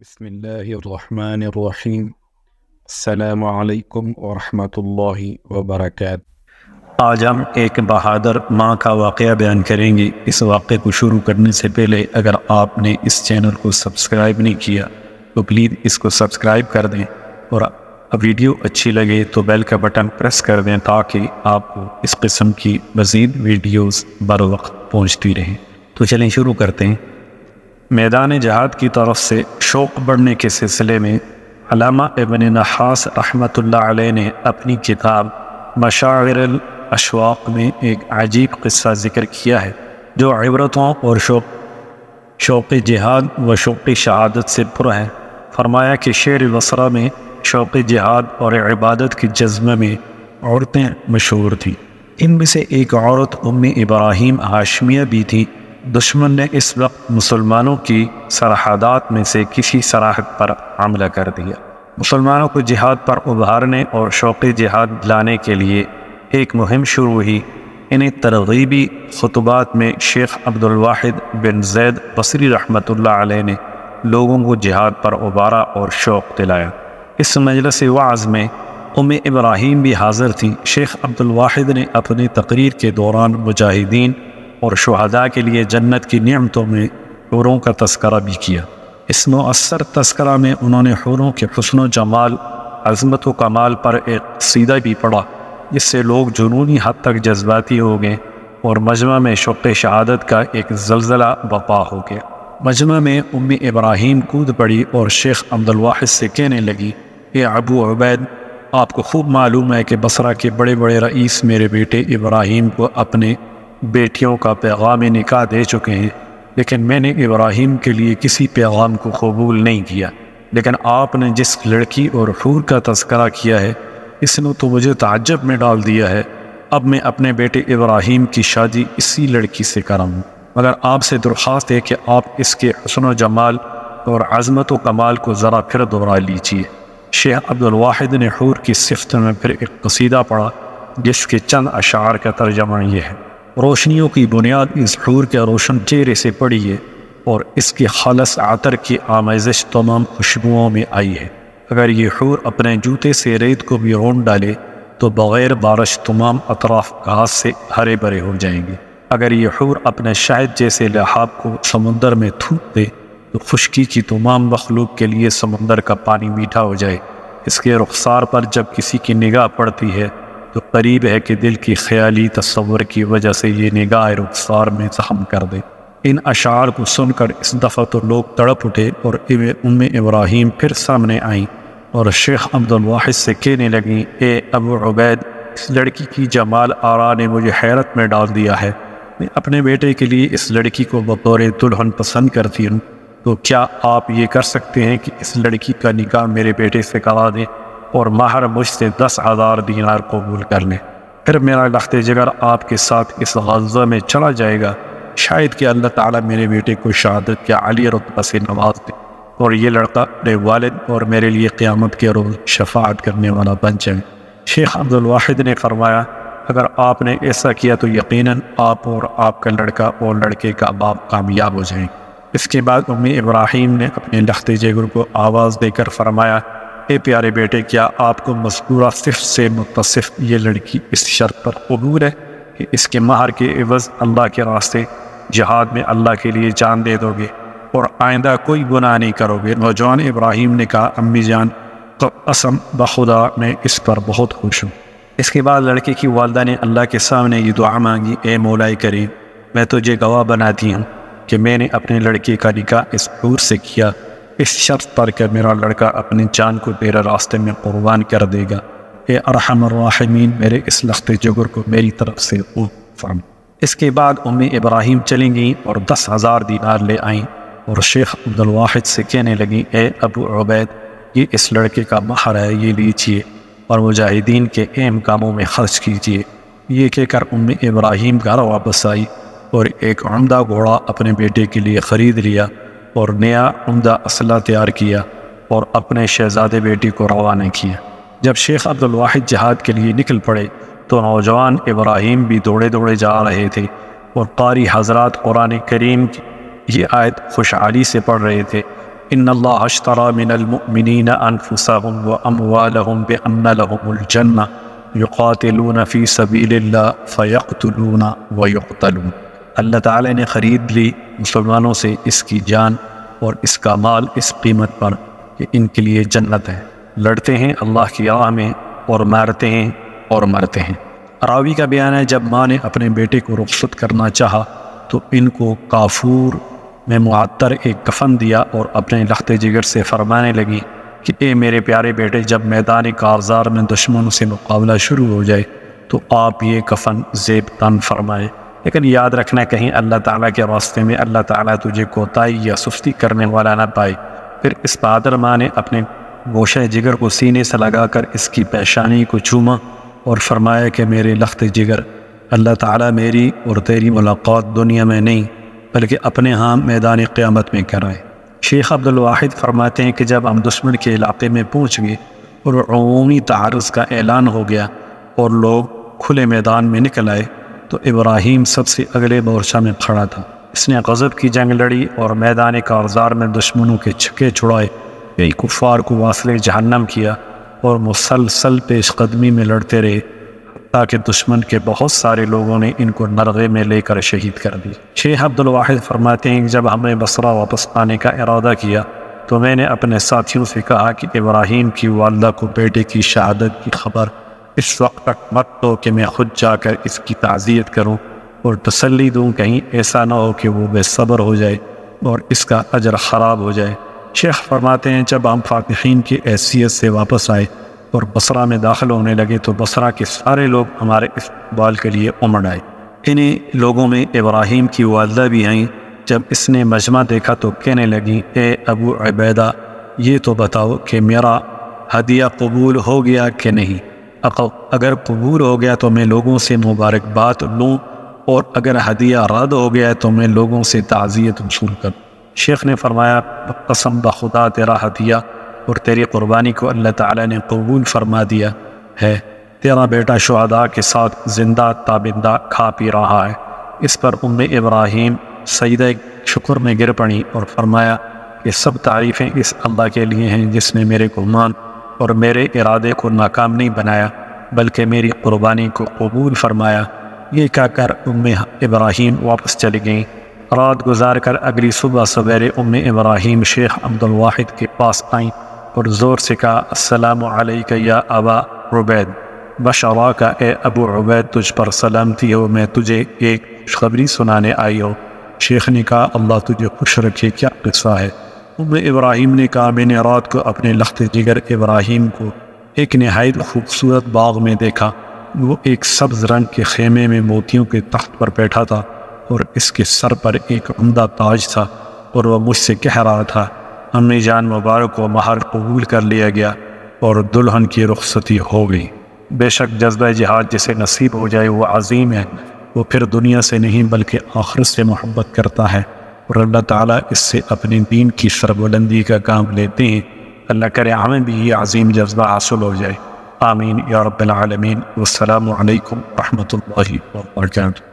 بسم اللہ الرحمن الرحیم السلام علیکم ورحمۃ اللہ وبرکاتہ۔ آج ہم ایک بہادر ماں کا واقعہ بیان کریں گے۔ اس واقعے کو شروع کرنے سے پہلے اگر آپ نے اس چینل کو سبسکرائب نہیں کیا تو پلیز اس کو سبسکرائب کر دیں، اور ویڈیو اچھی لگے تو بیل کا بٹن پریس کر دیں تاکہ آپ کو اس قسم کی مزید ویڈیوز بر وقت پہنچتی رہیں۔ تو چلیں شروع کرتے ہیں۔ میدان جہاد کی طرف سے شوق بڑھنے کے سلسلے میں علامہ ابن نحاس رحمۃ اللہ علیہ نے اپنی کتاب مشاعر الاشواق میں ایک عجیب قصہ ذکر کیا ہے جو عبرتوں اور شوق جہاد و شوق شہادت سے پر ہے۔ فرمایا کہ شعر بصرہ میں شوق جہاد اور عبادت کے جذبے میں عورتیں مشہور تھیں۔ ان میں سے ایک عورت ام ابراہیم ہاشمیہ بھی تھی۔ دشمن نے اس وقت مسلمانوں کی سرحدات میں سے کسی سرحد پر حملہ کر دیا۔ مسلمانوں کو جہاد پر ابھارنے اور شوق جہاد لانے کے لیے ایک مہم شروع ہوئی۔ انہیں ترغیبی خطبات میں شیخ عبد الواحد بن زید بصری رحمۃ اللہ علیہ نے لوگوں کو جہاد پر ابھارا اور شوق دلایا۔ اس مجلس وعظ میں ام ابراہیم بھی حاضر تھیں۔ شیخ عبد الواحد نے اپنی تقریر کے دوران مجاہدین اور شہداء کے لیے جنت کی نعمتوں میں حوروں کا تذکرہ بھی کیا۔ اس مؤثر تذکرہ میں انہوں نے حوروں کے حسن و جمال، عظمت و کمال پر ایک قصیدہ بھی پڑھا جس سے لوگ جنونی حد تک جذباتی ہو گئے اور مجمع میں شوق شہادت کا ایک زلزلہ برپا ہو گیا۔ مجمع میں ام ابراہیم کود پڑی اور شیخ عبد الواحد سے کہنے لگی، اے ابو عبید، آپ کو خوب معلوم ہے کہ بصرہ کے بڑے بڑے رئیس میرے بیٹے ابراہیم کو اپنے بیٹیوں کا پیغام نکاح دے چکے ہیں، لیکن میں نے ابراہیم کے لیے کسی پیغام کو قبول نہیں کیا۔ لیکن آپ نے جس لڑکی اور حور کا تذکرہ کیا ہے اس نے تو مجھے تعجب میں ڈال دیا ہے۔ اب میں اپنے بیٹے ابراہیم کی شادی اسی لڑکی سے کراؤں، مگر آپ سے درخواست ہے کہ آپ اس کے حسن و جمال اور عظمت و کمال کو ذرا پھر دوہرا لیجیے۔ شیخ عبد الواحد نے حور کی صفت میں پھر ایک قصیدہ پڑھا جس کے چند اشعار کا ترجمہ یہ ہے۔ روشنیوں کی بنیاد اس حور کے روشن چہرے سے پڑی ہے اور اس کی خالص عطر کی آمیزش تمام خوشبوؤں میں آئی ہے۔ اگر یہ حور اپنے جوتے سے ریت کو بھی رون ڈالے تو بغیر بارش تمام اطراف گھاس سے ہرے بھرے ہو جائیں گے۔ اگر یہ حور اپنے شہد جیسے لحاف کو سمندر میں تھوک دے تو خشکی کی تمام مخلوق کے لیے سمندر کا پانی میٹھا ہو جائے۔ اس کے رخسار پر جب کسی کی نگاہ پڑتی ہے تو قریب ہے کہ دل کی خیالی تصور کی وجہ سے یہ نگاہ رخسار میں زخم کر دے۔ ان اشعار کو سن کر اس دفعہ تو لوگ تڑپ اٹھے اور ام ابراہیم پھر سامنے آئیں اور شیخ عبد الواحد سے کہنے لگیں، اے ابو عبید، اس لڑکی کی جمال آرا نے مجھے حیرت میں ڈال دیا ہے۔ میں اپنے بیٹے کے لیے اس لڑکی کو بطور دلہن پسند کرتی ہوں، تو کیا آپ یہ کر سکتے ہیں کہ اس لڑکی کا نکاح میرے بیٹے سے کرا دیں اور مہر مجھ سے 10,000 دینار قبول کر لیں؟ پھر میرا لخت جگر آپ کے ساتھ اس غزوہ میں چلا جائے گا، شاید کہ اللہ تعالیٰ میرے بیٹے کو شہادت کے عالی رتبہ سے نواز دے اور یہ لڑکا میرے والد اور میرے لیے قیامت کے روز شفاعت کرنے والا بن جائے۔ شیخ عبد الواحد نے فرمایا، اگر آپ نے ایسا کیا تو یقیناً آپ اور آپ کا لڑکا اور لڑکے کا باپ کامیاب ہو جائیں۔ اس کے بعد ام ابراہیم نے اپنے لخت جگر کو آواز دے کر فرمایا، اے پیارے بیٹے، کیا آپ کو مذکورہ صفت سے متصف یہ لڑکی اس شرط پر قبول ہے کہ اس کے مہر کے عوض اللہ کے راستے جہاد میں اللہ کے لیے جان دے دو گے اور آئندہ کوئی گناہ نہیں کرو گے؟ نوجوان ابراہیم نے کہا، امی جان، تو قسم بخدا میں اس پر بہت خوش ہوں۔ اس کے بعد لڑکے کی والدہ نے اللہ کے سامنے یہ دعا مانگی، اے مولا کریم، میں تجھے گواہ بناتی ہوں کہ میں نے اپنے لڑکے کا نکاح اس حور سے کیا، اس شرط پر کہ میرا لڑکا اپنی جان کو تیرے راستے میں قربان کر دے گا۔ اے ارحم الراحمین، میرے اس لخت جگر کو میری طرف سے قبول فرما۔ اس کے بعد ام ابراہیم چلیں گئیں اور 10,000 دینار لے آئیں اور شیخ عبد الواحد سے کہنے لگیں، اے ابو عبید، یہ اس لڑکے کا مہر ہے، یہ لیجیے اور مجاہدین کے اہم کاموں میں خرچ کیجیے۔ یہ کہہ کر ام ابراہیم گھر واپس آئی اور ایک عمدہ گھوڑا اپنے بیٹے کے لیے خرید لیا اور نیا عمدہ اسلحہ تیار کیا اور اپنے شہزادے بیٹی کو روانہ کیا۔ جب شیخ عبد الواحد جہاد کے لیے نکل پڑے تو نوجوان ابراہیم بھی دوڑے دوڑے جا رہے تھے اور قاری حضرات قرآن کریم کی یہ آیت خوشحالی سے پڑھ رہے تھے، ان اللہ اشتری من المؤمنین انفسهم واموالهم بان لهم الجنہ یقاتلون فی سبیل اللہ فیقتلون ویقتلون۔ اللہ تعالیٰ نے خرید لی مسلمانوں سے اس کی جان اور اس کا مال اس قیمت پر کہ ان کے لیے جنت ہے، لڑتے ہیں اللہ کی راہ میں اور مارتے ہیں اور مرتے ہیں۔ راوی کا بیان ہے جب ماں نے اپنے بیٹے کو رخصت کرنا چاہا تو ان کو کافور میں معطر ایک کفن دیا اور اپنے لخت جگر سے فرمانے لگی کہ اے میرے پیارے بیٹے، جب میدان کارزار میں دشمنوں سے مقابلہ شروع ہو جائے تو آپ یہ کفن زیب تن فرمائے، لیکن یاد رکھنا کہیں اللہ تعالیٰ کے راستے میں اللہ تعالیٰ تجھے کوتاہی یا سستی کرنے والا نہ پائے۔ پھر اس بہادر ماں نے اپنے گوشہ جگر کو سینے سے لگا کر اس کی پیشانی کو چوما اور فرمایا کہ میرے لخت جگر، اللہ تعالیٰ میری اور تیری ملاقات دنیا میں نہیں بلکہ اپنے ہاں میدان قیامت میں کرائے۔ شیخ عبد الواحد فرماتے ہیں کہ جب ہم دشمن کے علاقے میں پہنچ گئے اور عمومی تعارض کا اعلان ہو گیا اور لوگ کھلے میدان میں نکل آئے تو ابراہیم سب سے اگلے مورچہ میں کھڑا تھا۔ اس نے غضب کی جنگ لڑی اور میدان کارزار میں دشمنوں کے چھکے چھڑائے، کئی کفار کو واصل جہنم کیا اور مسلسل پیش قدمی میں لڑتے رہے تاکہ دشمن کے بہت سارے لوگوں نے ان کو نرغے میں لے کر شہید کر دی۔ شیخ عبد الواحد فرماتے ہیں کہ جب ہم نے بصرہ واپس آنے کا ارادہ کیا تو میں نے اپنے ساتھیوں سے کہا کہ ابراہیم کی والدہ کو بیٹے کی شہادت کی خبر اس وقت تک مت دو کہ میں خود جا کر اس کی تعزیت کروں اور تسلی دوں، کہیں ایسا نہ ہو کہ وہ بے صبر ہو جائے اور اس کا اجر خراب ہو جائے۔ شیخ فرماتے ہیں جب ہم فاتحین کی حیثیت سے واپس آئے اور بصرہ میں داخل ہونے لگے تو بصرہ کے سارے لوگ ہمارے استقبال کے لیے امڑ آئے۔ انہیں لوگوں میں ابراہیم کی والدہ بھی آئیں۔ جب اس نے مجمع دیکھا تو کہنے لگی، اے ابو عبیدہ، یہ تو بتاؤ کہ میرا ہدیہ قبول ہو گیا کہ نہیں؟ اگر قبول ہو گیا تو میں لوگوں سے مبارکباد لوں اور اگر ہدیہ رد ہو گیا تو میں لوگوں سے تعزیت وصول کروں۔ شیخ نے فرمایا، قسم بخدا تیرا ہدیہ اور تیری قربانی کو اللہ تعالیٰ نے قبول فرما دیا ہے، تیرا بیٹا شہداء کے ساتھ زندہ تابندہ کھا پی رہا ہے۔ اس پر ابراہیم سجدہ شکر میں گر پڑی اور فرمایا کہ سب تعریفیں اس اللہ کے لیے ہیں جس نے میرے گمان اور میرے ارادے کو ناکام نہیں بنایا بلکہ میری قربانی کو قبول فرمایا۔ یہ کہہ کر ابراہیم واپس چلی گئیں۔ رات گزار کر اگلی صبح سویرے ابراہیم شیخ عبد الواحد کے پاس آئیں اور زور سے کہا، السلام علیک یا ابا عبید، بشراک اے ابو عبید، تجھ پر سلامتی ہو، میں تجھے ایک خوشخبری سنانے آئی ہوں۔ شیخ نے کہا، اللہ تجھے خوش رکھے، کیا قصہ ہے؟ ابراہیم نے کہا، میں نے رات کو اپنے لخت جگر ابراہیم کو ایک نہایت خوبصورت باغ میں دیکھا۔ وہ ایک سبز رنگ کے خیمے میں موتیوں کے تخت پر بیٹھا تھا اور اس کے سر پر ایک عمدہ تاج تھا اور وہ مجھ سے کہہ رہا تھا، امی جان مبارک کو مہر قبول کر لیا گیا اور دلہن کی رخصتی ہو گئی۔ بے شک جذبہ جہاد جسے نصیب ہو جائے وہ عظیم ہے، وہ پھر دنیا سے نہیں بلکہ آخرت سے محبت کرتا ہے اور اللہ تعالیٰ اس سے اپنے دین کی سربلندی کا کام لیتے ہیں۔ اللہ کرے ہمیں بھی یہ عظیم جذبہ حاصل ہو جائے، آمین یا رب العالمین۔ والسلام علیکم ورحمۃ اللہ وبرکاتہ۔